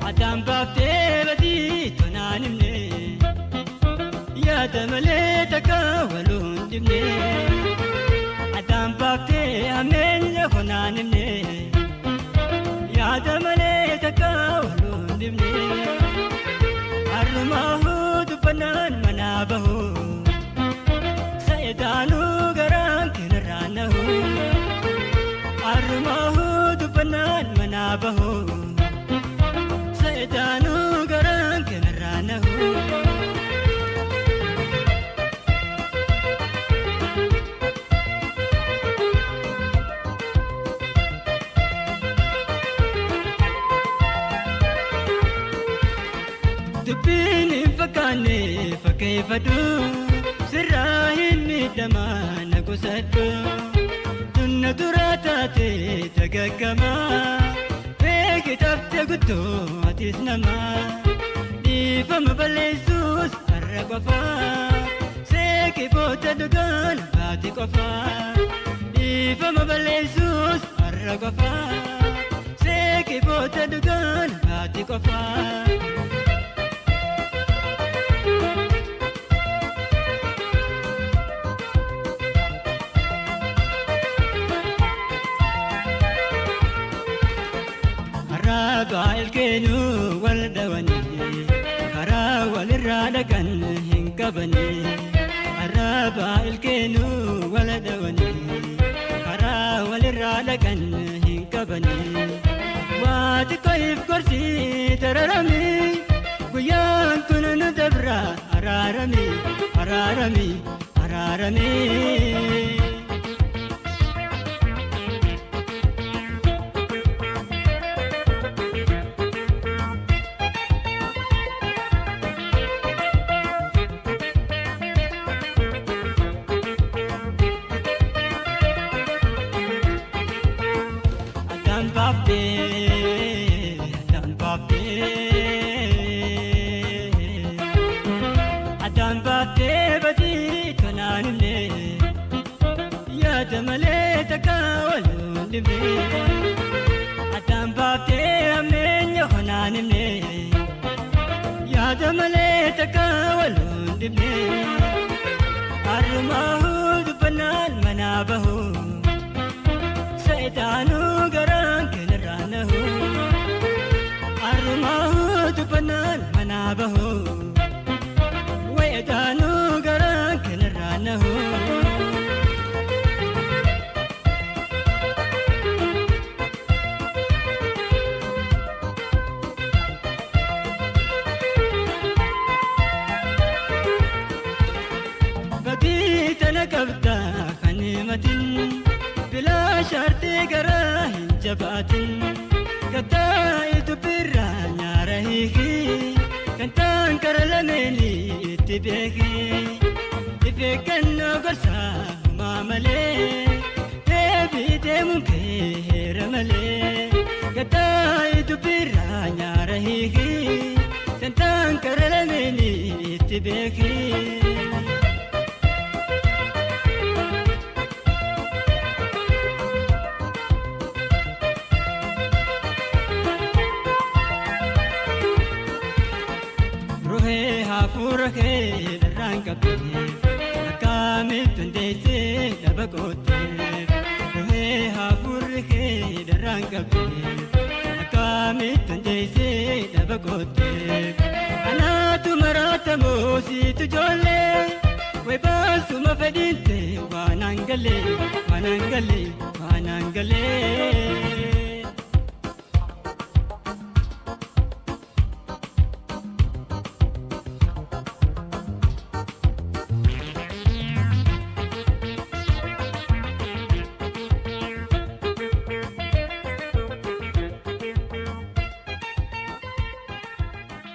Adam bafte badi tonanimne ya damale takawalun dimne Adam bafte amen honanimne ya damale takawalun dimne armahu dupanan manabahu saidanu garam kinranahu armahu dupanan manabahu saidanu garam kinranahu Dubini fakane fakefadu sirahini damana kusadu tunna duratate tagagama peki tafte guddo atisnama difam balesus arqafa seki bota dugan bati qafa difam balesus arqafa seki bota dugan bati qafa Alkenu waldawani kara waliradakan hinkabani araba alkenu waldawani kara waliradakan hinkabani wat kayf kursi tararami guyan kunun dabra ararami Adam bafte badi tonanimne ya damale takawalun dimne Adam bafte amenya honanimne ya damale takawalun dimne armahu dupanan manabahu saidanu garam kinranahu armahu dupanan manabahu waidanu garam kinranahu badi tanakabta khanimatin bila sharti garahin jabatin kataitu biranya rahihi kantan karalameni itibeki ifekanno gorsa mamale tebi demunke ramale kataitu biranya rahihi kantan karalameni itibeki Furake rankabe akamit tundese dabakote rohe ha furake rankabe akamit tundese dabakote anatu maratamo si tujole we basu mafedinte wanangale